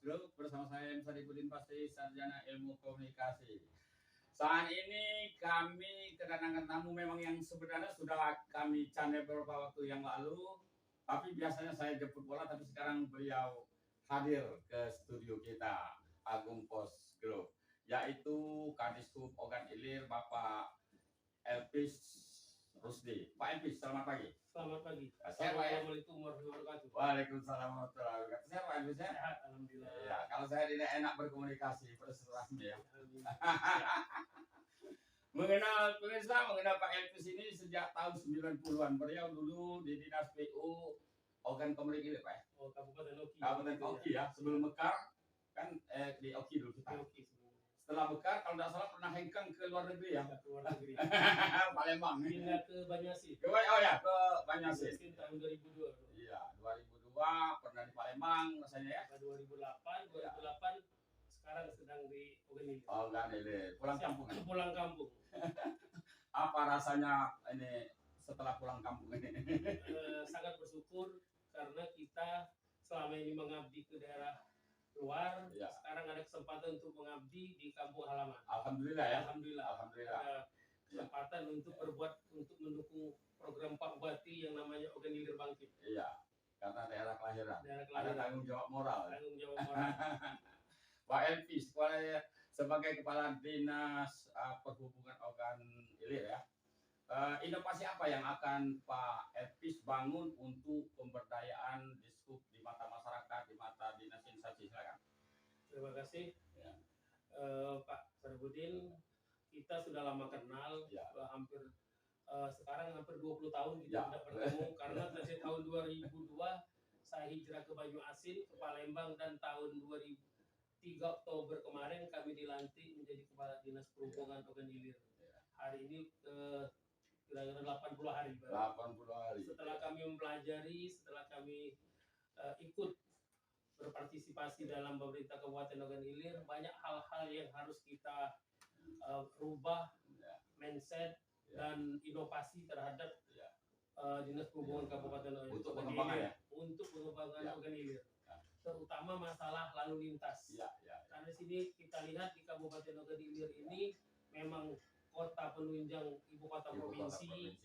Group bersama saya M. Sadikuddin Pasti, Sarjana Ilmu Komunikasi. Saat ini kami kedatangan tamu memang yang sebenarnya sudah kami candai beberapa waktu yang lalu, tapi biasanya saya jemput bola, tapi sekarang beliau hadir ke studio kita, Agung Pos Group, yaitu Kadishub Ogan Ilir, Bapak Elvis Rusdi. Pak Elvis, selamat pagi. Selamat pagi. Assalamualaikum warahmatullahi wabarakatuh. Waalaikumsalam warahmatullahi wabarakatuh. Sehat Pak Elvis ya? Sehat, alhamdulillah. Ya, kalau saya tidak enak berkomunikasi, berserah ya. Mengenal Pak Elvis ini sejak tahun 90-an. Beliau dulu di Dinas PU Ogan Komering Ilir, Pak ya? Oh, Kabupaten Oki. Kabupaten Oki ya. Sebelum Mekar kan di Oki dulu kita. Setelah Mekar kalau tidak salah pernah hengkang ke luar negeri ya. Ke luar negeri. Palembang. Pindah ke Banyuasin. Ke Banyuasin. Tahun 2002. Iya, 2002 pernah di Palembang rasanya ya. 2008 sekarang sedang di Ogan Ilir. Ogan Ilir. Pulang kampung. Pulang kampung. Apa rasanya ini setelah pulang kampung ini? Sangat bersyukur karena kita selama ini mengabdi ke daerah luar, ya. Sekarang ada kesempatan untuk mengabdi di kampung halaman. Alhamdulillah ya. Alhamdulillah. Ada kesempatan untuk mendukung program Pak Bupati yang namanya Ogan Ilir Bangkit. Iya, karena daerah kelahiran. Ada tanggung jawab moral. Pak Elvis, sebagai Kepala Dinas Perhubungan Ogan Ilir ya. Inovasi apa yang akan Pak Elvis bangun untuk pemberdayaan Dishub di mata masyarakat, di mata dinas instansi? Silakan. Terima kasih ya. Pak Sadikuddin, kita sudah lama kenal, ya. Sekarang hampir 20 tahun kita tidak bertemu karena dari tahun 2002 saya hijrah ke Banyuasin, ke Palembang, dan tahun 3 Oktober kemarin kami dilantik menjadi Kepala Dinas Perhubungan Ogan Ilir. Hari ini kira-kira 80 hari. 80 hari. Setelah kami mempelajari, setelah kami ikut berpartisipasi dalam pemerintah Kabupaten Ogan Ilir, banyak hal-hal yang harus kita rubah, mindset dan inovasi terhadap Dinas Perhubungan Kabupaten Ogan Ilir. Untuk pengembangan Ogan Ilir. Terutama masalah lalu lintas. Karena di sini kita lihat di Kabupaten Ogan Ilir ini memang kota penunjang ibu kota provinsi.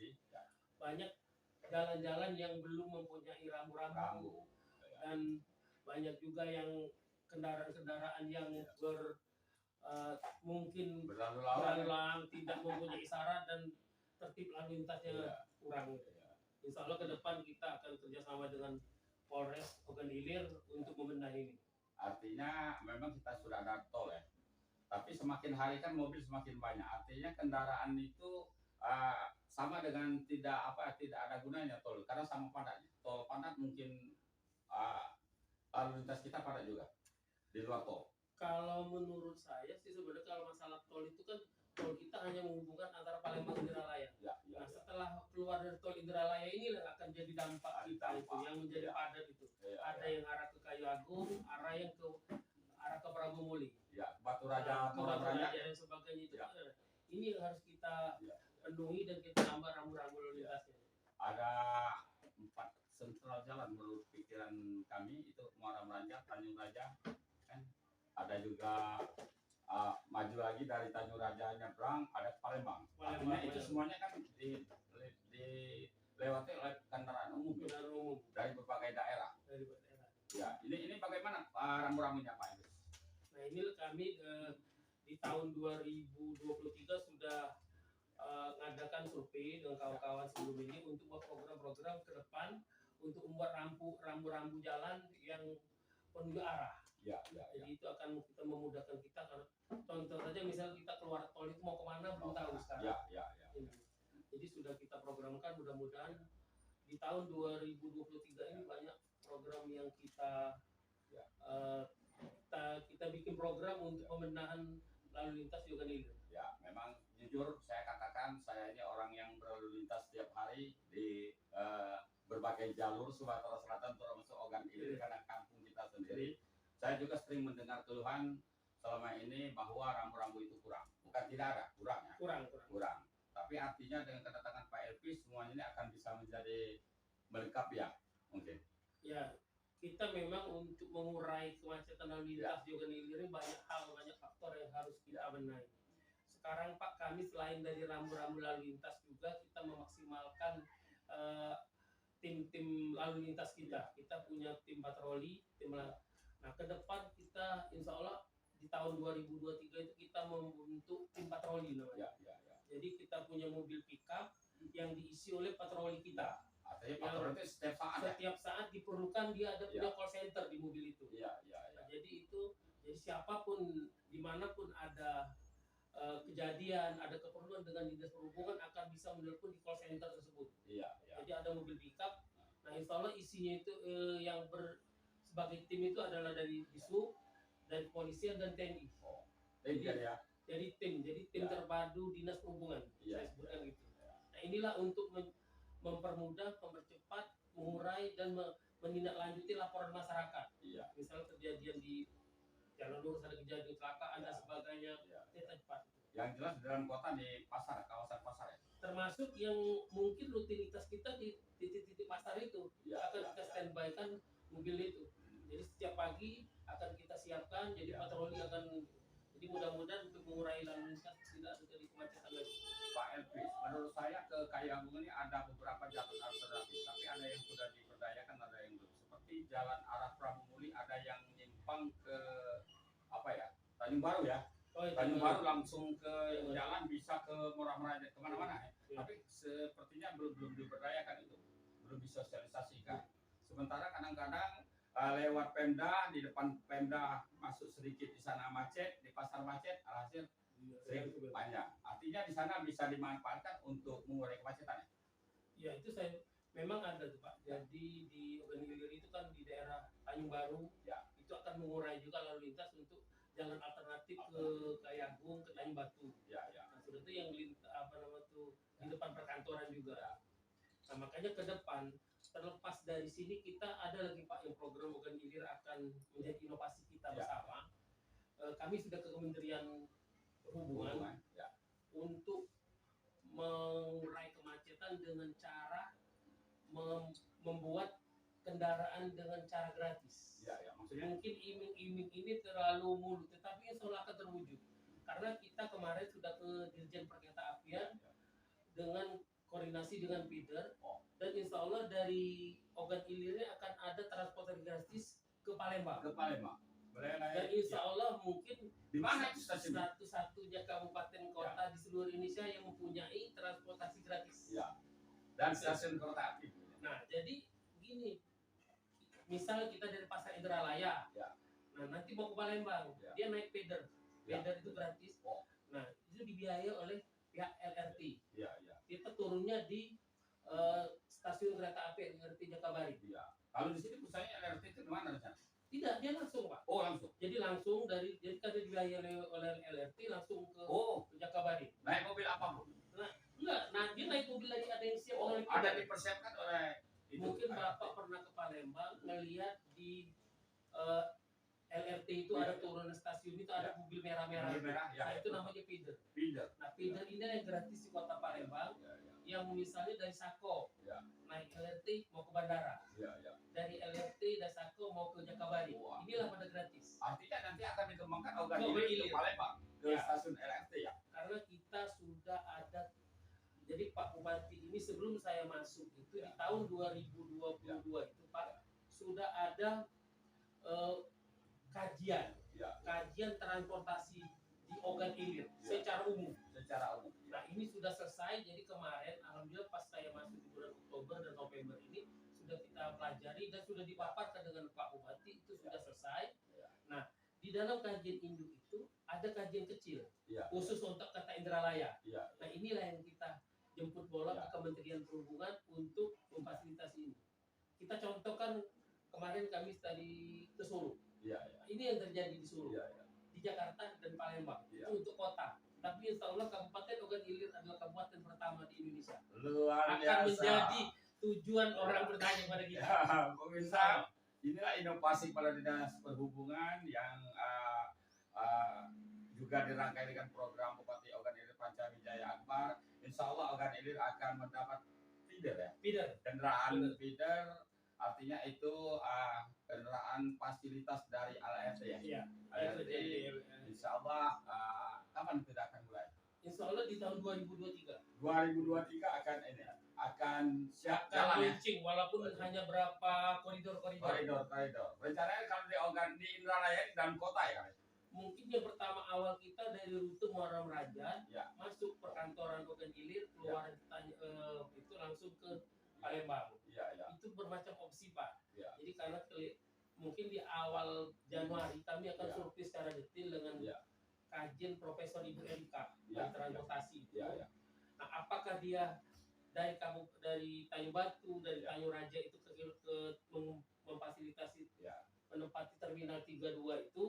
Banyak jalan-jalan yang belum mempunyai rambu-rambu dan banyak juga yang kendaraan-kendaraan yang mungkin berlalu lalang, tidak mempunyai isyarat dan tertib lalu lintasnya kurang. Insya Allah ke depan kita akan kerjasama dengan Polres Ogan Ilir untuk membenahi ini. Artinya memang kita sudah ada tol ya, tapi semakin hari kan mobil semakin banyak. Artinya kendaraan itu sama dengan tidak ada gunanya tol, karena sama padatnya. Tol padat mungkin lalu lintas kita padat juga di luar tol. Kalau menurut saya sih sebenarnya kalau masalah tol itu kan tol kita hanya menghubungkan antara Palembang dan Indralaya. Nah setelah keluar dari tol Indralaya ini akan jadi dampak kita itu yang menjadi padat itu. Ada yang arah ke Kayu Agung, arah ke Prabomuli. Batu Raja dan sebagainya itu. Ini yang harus kita penuhi dan kita tambah rambu-rambu lalu lintasnya. Ada 4 sentral jalan menurut pikiran kami, itu Muara Meranjak, Tanjung Raja, kan? Ada juga maju lagi dari Tanjung Raja nyebrang ada Palembang. Artinya itu semuanya kan dilewati oleh kendaraan umum dari berbagai daerah. Ya, ini bagaimana rambu-rambunya Pak Elvis? Nah ini kami di tahun 2023 sudah mengadakan survei dengan kawan-kawan sebelum ini untuk membuat program-program ke depan untuk membuat rambu-rambu jalan yang penuju arah. Jadi itu akan kita memudahkan kita. Contoh saja misal kita keluar tol itu mau kemana belum tahu sekarang. Jadi sudah kita programkan, mudah-mudahan di tahun 2023 ini banyak program yang kita bikin program untuk pembenahan lalu lintas di Ogan Ilir. Ya, memang jujur saya katakan saya ini orang yang berlalu lintas setiap hari di berbagai jalur Sumatera Selatan termasuk Ogan Ilir karena kampung kita sendiri. Saya juga sering mendengar keluhan selama ini bahwa rambu-rambu itu kurang. Bukan tidak ada, kurang ya. Kurang. Tapi artinya dengan kedatangan Pak Elvis semuanya ini akan bisa menjadi melengkapi ya, mungkin. Ya, kita memang untuk mengurai kemacetan lalu lintas di Ogan Ilir ini banyak hal, banyak faktor yang harus kita benahi. Sekarang Pak, kami selain dari rambu-rambu lalu lintas juga kita memaksimalkan eh, tim-tim lalu lintas kita. Kita punya tim patroli, nah ke depan kita insya Allah di tahun 2023 itu kita membentuk tim patroli namanya. Jadi kita punya mobil pickup yang diisi oleh patroli kita. Artinya patroli itu setiap saat diperlukan dia ada punya call center di mobil itu. Nah, jadi siapapun dimanapun ada kejadian, ada keperluan dengan dinas perhubungan akan bisa menelpon di call center tersebut. Jadi ada mobil pickup. Nah, insya Allah isinya itu yang sebagai tim itu adalah dari Dishub, dari kepolisian dan TNI. Jadi tim terpadu dinas perhubungan. Saya sebutkan gitu. Nah, inilah untuk mempermudah, mempercepat, mengurai dan menindaklanjuti laporan masyarakat. Misalnya kejadian di jalan lurus ada kejadian kecelakaan dan sebagainya, kita cepat. Yang jelas dalam kota di pasar, kawasan pasar ya. Termasuk yang mungkin rutinitas kita di titik-titik pasar itu akan kita standby kan mobil itu. Jadi setiap pagi akan kita siapkan, jadi patroli akan, jadi mudah-mudahan untuk mengurai lalu lintas tidak terjadi kemacetan lagi. Pak Elvis, menurut saya ke Kayangung ini ada beberapa jalur alternatif, tapi ada yang sudah diberdayakan, ada yang belum. Seperti jalan arah Pramuguri ada yang nyimpang ke Tanjung Baru ya. Tanjung Baru langsung ke jalan bisa ke Murah-Meraja kemana-mana ya. Tapi sepertinya belum diberdayakan itu, belum disosialisasikan. Sementara kadang-kadang lewat Pemda, di depan Pemda masuk sedikit di sana macet, di pasar macet, alhasil sering panjang. Artinya di sana bisa dimanfaatkan untuk mengurai kemacetan. Ya itu saya memang ada tuh Pak. Jadi di Ogan Ilir itu kan di daerah Tanjung Baru, itu akan mengurai juga lalu lintas untuk jalan alternatif ke Kayangung, ke Tanjung Batu. Nah, sudah itu yang di depan perkantoran juga. Nah, makanya ke depan terlepas dari sini kita ada lagi Pak yang program Ogan Ilir akan menjadi inovasi kita bersama. Kami sudah ke Kementerian Perhubungan untuk mengurai kemacetan dengan cara membuat kendaraan dengan cara gratis. Maksudnya mungkin iming-iming ini terlalu mulut, tetapi insya Allah akan terwujud. Karena kita kemarin sudah ke Dirjen Perkereta Apian dengan koordinasi dengan feeder, dan insya Allah dari Ogan Ilir akan ada transportasi gratis ke Palembang. Dan insya Allah mungkin di mana itu stasiun? Satu-satunya kabupaten kota di seluruh Indonesia yang mempunyai transportasi gratis. Dan stasiun kereta api. Nah, jadi gini, misal kita dari Pasar Indralaya, nah nanti mau ke Palembang, dia naik feeder itu gratis. Nah, itu dibiayai oleh pihak LRT. Kita turunnya di stasiun kereta api LRT Jakabari. Kalau di sini pusatnya LRT itu di mana? Tidak, dia langsung Pak. Langsung. Jadi langsung jadi kan dibiayai oleh LRT langsung ke Jakabari. Naik mobil apa Bu? Enggak, dia naik mobil lagi ada yang siap oleh ada dipersiapkan oleh itu. Mungkin Bapak pernah ke Palembang ngelihat di LRT itu ada turunan stasiun itu ada mobil merah-merah. Nah, itu namanya feeder. Nah, feeder ini yang gratis di Kota Palembang. Yang misalnya dari Sako naik LRT mau ke bandara. Dari LRT dari Sako mau ke Jakabari. Inilah pada gratis. Artinya nanti akan dikembangkan Ogan Ilir ke Palembang ke stasiun LRT ya. Karena kita sudah ada. Jadi Pak Bupati ini sebelum saya masuk itu di tahun 2022 itu Pak sudah ada kajian transportasi di Ogan Ilir secara umum. Nah, ini sudah selesai. Jadi kemarin alhamdulillah pas saya masuk di bulan Oktober dan November ini sudah kita pelajari dan sudah dipaparkan dengan Pak Bupati, itu sudah selesai. Nah, di dalam kajian induk itu ada kajian kecil khusus untuk kota Indralaya. Nah, inilah yang kita jemput bola ke Kementerian Perhubungan untuk memfasilitasi ini. Kita contohkan kemarin kami tadi ke Solo. Ini yang terjadi di Solo, di Jakarta dan Palembang. Itu untuk kota. Tapi insya Allah Kabupaten Ogan Ilir adalah kabupaten pertama di Indonesia. Luar biasa. Akan menjadi tujuan orang bertanya pada kita. Pemirsa, inilah inovasi pada dinas perhubungan yang juga dirangkai dengan program Bupati Ogan Ilir Pancawijaya Akbar. Insya Allah Ogan Ilir akan mendapat feeder Feeder. kendaraan feeder artinya itu kendaraan fasilitas dari ALRT ya. Iya. ALRT insya Allah kapan kita akan mulai? Insya Allah di tahun 2023 2023 akan siap akan jalan ya. launching, walaupun hanya berapa koridor. Koridor. Rencananya kalau di Indralaya di dalam kota ya. Mungkin yang pertama awal kita dari rute Muara Raja, Ya. masuk perkantoran Ogan Ilir, keluar itu langsung ke Palembang. Iya. Itu bermacam opsi Pak. Ya. Jadi karena mungkin di awal Januari kami akan Ya. survei secara detail dengan Ya. kajian Profesor Ibu Erika Ya. transportasi itu. Ya. Nah, apakah dia dari Tanjung Batu, dari Ya. Tanjung Raja itu ke memfasilitasi Ya. menempati terminal 32 itu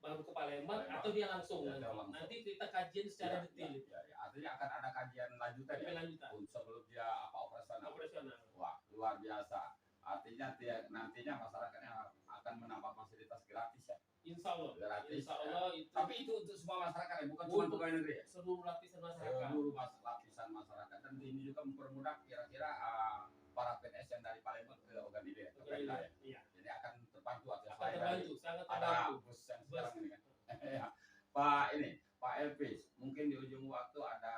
baru ke Palembang, Palembang. atau dia langsung Ya, nanti. langsung. Nanti kita kajian secara detail itu. Ya. Artinya akan ada kajian lanjutan ya. Lanjutan Sebelum dia operasional. Wah, luar biasa. Artinya nantinya masyarakatnya akan mendapat fasilitas gratis ya. Insya Allah. Gratis. Insya Allah itu Tapi itu untuk semua masyarakat ya, bukan cuma Untuk pegawai negeri ya. seluruh lapisan masyarakat. Seluruh lapisan masyarakat, dan ini juga mempermudah kira-kira para PNS yang dari Palembang ke Ogan Ilir ke Pemda ya. Iya. Jadi akan terbantu atau Akan terbantu, sangat ada terbantu. bus yang sekarang ini kan. Ya. Pak Elvis, mungkin di ujung waktu ada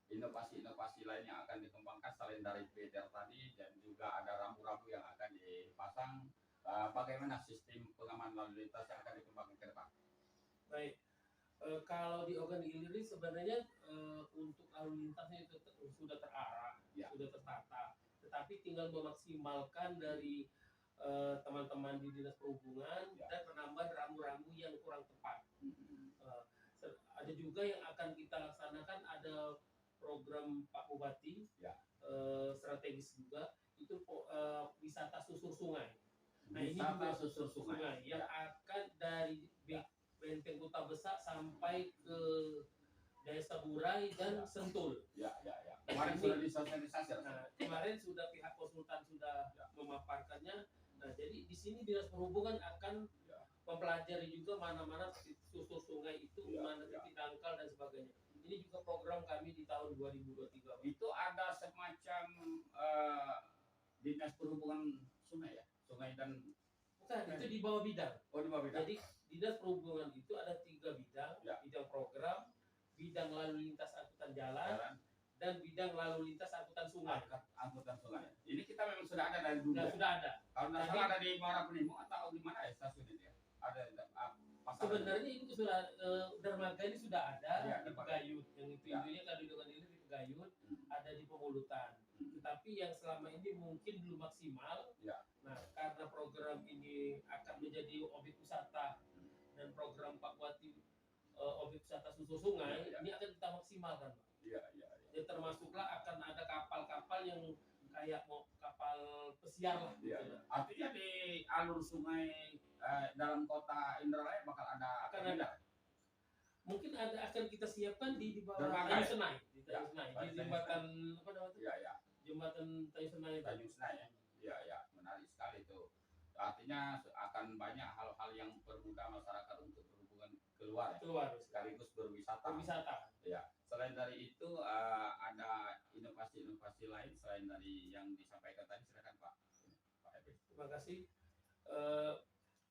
inovasi-inovasi lain yang akan dikembangkan selain dari PDR tadi, dan juga ada rambu-rambu yang akan dipasang. Bagaimana sistem pengamanan lalu lintas yang akan dikembangkan ke depan? Baik. Kalau di Ogan Ilir ini sebenarnya untuk lalu lintasnya itu sudah terarah, Ya. sudah tertata. Tetapi tinggal memaksimalkan dari teman-teman di Dinas Perhubungan Ya. dan penambahan rambu-rambu yang kurang tepat. Ada juga yang akan kita laksanakan, ada program Pak Bupati, Ya. strategis juga, itu wisata susur sungai. Nah, ini Wisata juga susur sungai. yang akan dari Benteng Kota Besar sampai ke Desa Burai dan Ya. Sentul. Ya. Kemarin sudah disosialisasi. Nah, kemarin sudah pihak konsultan sudah Ya. memaparkannya. Nah, jadi di sini Dinas Perhubungan akan Ya. mempelajari juga mana-mana susur sungai itu, Ya, mana ya. titik dangkal dan sebagainya. Ini juga program kami di tahun 2023. Itu ada semacam dinas perhubungan sungai ya, sungai dan Bukan, itu di bawah bidang. di bawah bidang. Jadi Dinas Perhubungan itu ada 3 bidang, Ya. bidang program, bidang lalu lintas angkutan jalan, Jalan, dan bidang lalu lintas angkutan sungai. angkutan sungai. Ini kita memang sudah ada dari dulu. Nah, Ya? sudah ada. Kalau nggak Jadi- salah ada di Muara Penimung atau di mana ya stasiun ini ya? Ada pasar. Sebenarnya itu sudah dermaga ini sudah ada Ya, di dermaga. Pegayut, yang itu Ya. intinya kalau di Ogan Ilir di Pegayut, Hmm. ada di Pemulutan. Tetapi yang selama ini mungkin belum maksimal. Ya. Nah, karena program ini akan menjadi objek wisata dan program Pak Bupati objek wisata susur sungai, Ya. ini akan kita maksimalkan, Pak. Iya. Ya, termasuklah akan ada kapal-kapal yang kayak mau kapal pesiar lah. Iya. gitu. Artinya di alur sungai dalam kota Indralaya bakal ada. Akan ada. Mungkin akan kita siapkan di bawah Dermaga, Tanjung ya? Senai, di Ya, Tanjung Senai, di Tanjung jembatan apa namanya? Iya. Jembatan Tanjung Senai itu. Tanjung Senai ya. Iya, menarik sekali itu. Artinya akan banyak hal-hal yang mempermudah masyarakat untuk berhubungan keluar ya, Keluar sekaligus berwisata. wisata. Ya. Selain dari itu ada inovasi-inovasi lain selain dari yang disampaikan tadi, silakan Pak. Pak Ebes. Terima kasih.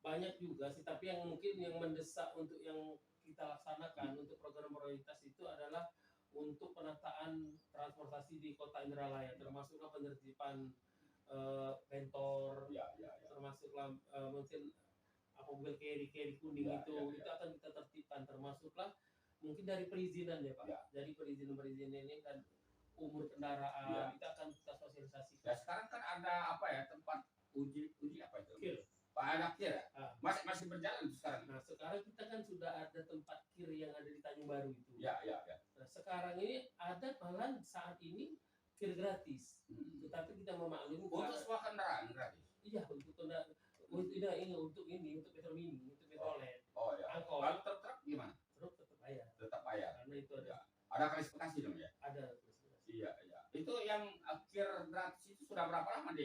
Banyak juga sih, tapi yang mungkin yang mendesak untuk yang kita laksanakan untuk program prioritas itu adalah untuk penataan transportasi di Kota Indralaya, termasuklah penertiban bentor, Ya. termasuklah mungkin mobil carry kuning Ya, itu akan kita tertibkan, termasuklah mungkin dari perizinan ya Pak, Ya. dari perizinan ini dan umur kendaraan Ya. itu akan kita sosialisasikan. Ya, sekarang kan ada apa ya, tempat uji apa itu? Kir. Pak anak kir ya? Ah. Masih berjalan itu sekarang. Nah, sekarang kita kan sudah ada tempat kir yang ada di Tanjung Baru itu. Ya. Nah, sekarang ini ada malah saat ini kir gratis. Tetapi kita memaklumi Untuk semua kendaraan gratis. iya untuk kendaraan untuk Metro Mini, untuk Metrolet, Oh ya. angkot, Kalau truk gimana? truk tetap bayar. Tetap bayar. Karena itu ada Ya. Ada klasifikasi dong ya? ada Iya. Itu yang kir gratis itu sudah berapa lama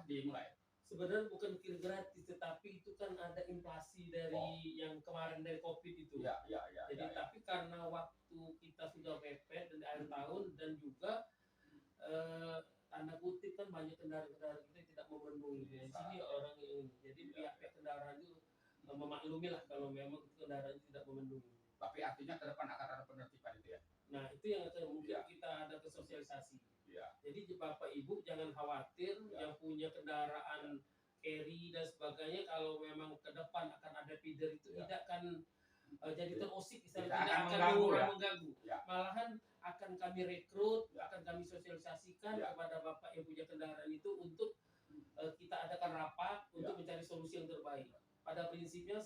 dimulai? sebenarnya bukan kir gratis, tetapi itu kan ada inflasi dari yang kemarin dari COVID itu. Ya. Jadi tapi karena waktu kita sudah mepet dan di akhir tahun dan juga tanda kutip kan banyak kendaraan memaklumi lah kalau memang kendaraan tidak memenuhi. Tapi artinya ke depan akan ada penertiban itu ya. Nah, itu yang akan mungkin Ya. kita ada ke sosialisasi. Iya. Jadi Bapak Ibu jangan khawatir yang punya kendaraan carry dan sebagainya, kalau memang ke depan akan ada feeder itu tidak akan jadi terusik, Tidak tidak akan akan mengganggu, mengganggu. Ya. Malahan akan kami rekrut, Ya. akan kami sosialisasikan Ya. kepada Bapak yang punya kendaraan itu untuk kita adakan rapat untuk mencari solusi yang terbaik. Pada prinsipnya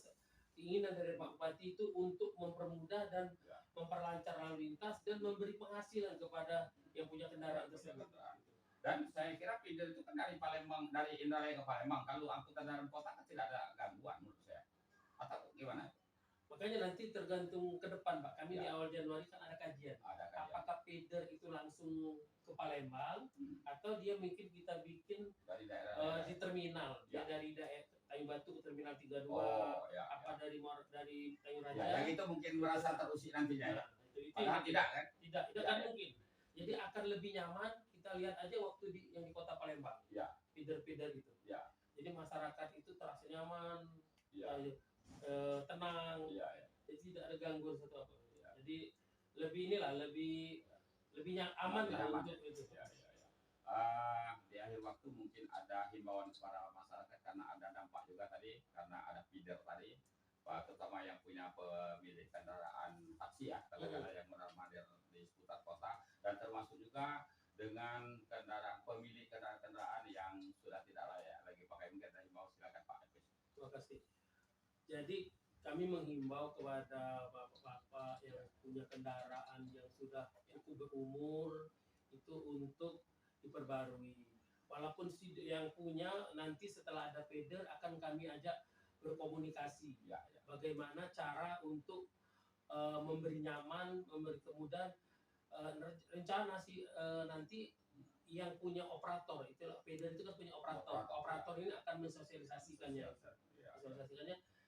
keinginan dari Pak Bupati itu untuk mempermudah dan memperlancar lalu lintas dan memberi penghasilan kepada yang punya kendaraan tersebut. Dan saya kira feeder itu kan dari Palembang, dari Indralaya ke Palembang. Kalau angkutan dalam kota kan tidak ada gangguan menurut saya. Atau gimana? Makanya nanti tergantung ke depan, Pak. Kami di Ya. awal Januari kan ada kajian. Ada kan ya? Apakah feeder itu langsung ke Palembang atau dia mungkin kita bikin Dari daerah. di terminal, Ya. ya dari daerah Kayu Batu ke terminal 32, Oh, ya. apa dari Tanjung Raja. Ya, yang itu mungkin merasa terusik nantinya ya. Nah, itu Padahal yang tidak kan? tidak Ya, kan ya. mungkin. Jadi akan lebih nyaman kita lihat aja waktu yang di kota Palembang. Ya. Feeder-feeder itu. Ya. Jadi masyarakat itu terasa nyaman, Ya. tenang. Iya, ya. Jadi tidak ada gangguan satu apa. Ya. Jadi lebih aman Lebih lah aman. untuk itu. Ya, ya, ya. Di akhir waktu mungkin ada himbauan kepada masyarakat karena ada dampak juga tadi karena ada feeder tadi, terutama yang punya pemilik kendaraan taksi ya, katakanlah yang benar-benar di seputar kota, dan termasuk juga dengan pemilik kendaraan yang sudah tidak layak lagi pakai. Mungkin ada himbauan, silakan Pak Efes. Terima kasih. Jadi kami menghimbau kepada bapak-bapak yang punya kendaraan yang sudah cukup berumur itu untuk diperbarui. Walaupun yang punya nanti setelah ada feeder akan kami ajak berkomunikasi. Ya, ya. Bagaimana cara untuk memberi nyaman, memberi kemudahan. Rencana sih nanti yang punya operator, itu feeder itu kan punya operator. Operator ini akan mensosialisasikannya.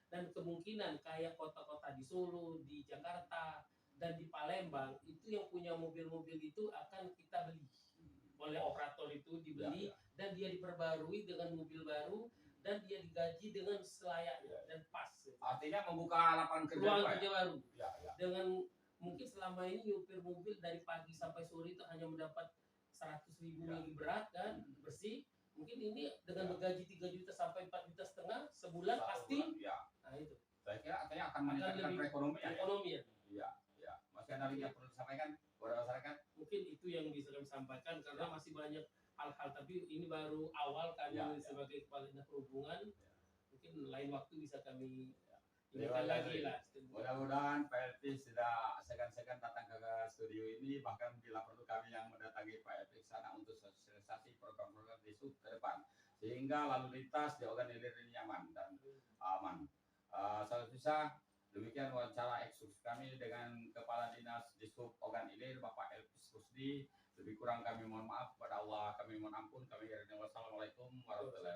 Dan kemungkinan kayak kota-kota di Solo, di Jakarta, dan di Palembang itu yang punya mobil-mobil itu akan kita beli oleh operator itu dibeli dan dia diperbarui dengan mobil baru dan dia digaji dengan selayaknya dan pas. Artinya membuka lapangan kerja ruang juga, kerja ya? baru. Ya, ya. Dengan mungkin selama ini nyupir mobil dari pagi sampai sore itu hanya mendapat 100.000 yang berat kan bersih. Mungkin ini dengan bergaji 3 juta sampai 4,5 juta sebulan pasti. Ya. Nah itu. Saya kira artinya akan meningkatkan perekonomian. Ekonomi ya. Iya, iya. Masih ada lagi yang perlu disampaikan kepada masyarakat? Mungkin itu yang bisa kami sampaikan karena masih banyak hal-hal, tapi ini baru awal kami sebagai kepala dinas perhubungan. Mungkin lain waktu bisa kami ingatkan lagi lah. Mudah-mudahan Pak Elvis tidak segan-segan datang ke studio ini, bahkan bila perlu kami yang mendatangi Pak Elvis sana untuk sosialisasi program-program di sub ke depan, sehingga lalu lintas di Ogan Ilir ini nyaman dan aman. Saudara bisa, demikian wawancara eksklusif kami dengan Kepala Dinas Dishub Ogan Ilir, Bapak Elvis Rusdi. Lebih kurang kami mohon maaf kepada Allah, kami mohon ampun, kami Wassalamualaikum warahmatullahi wabarakatuh.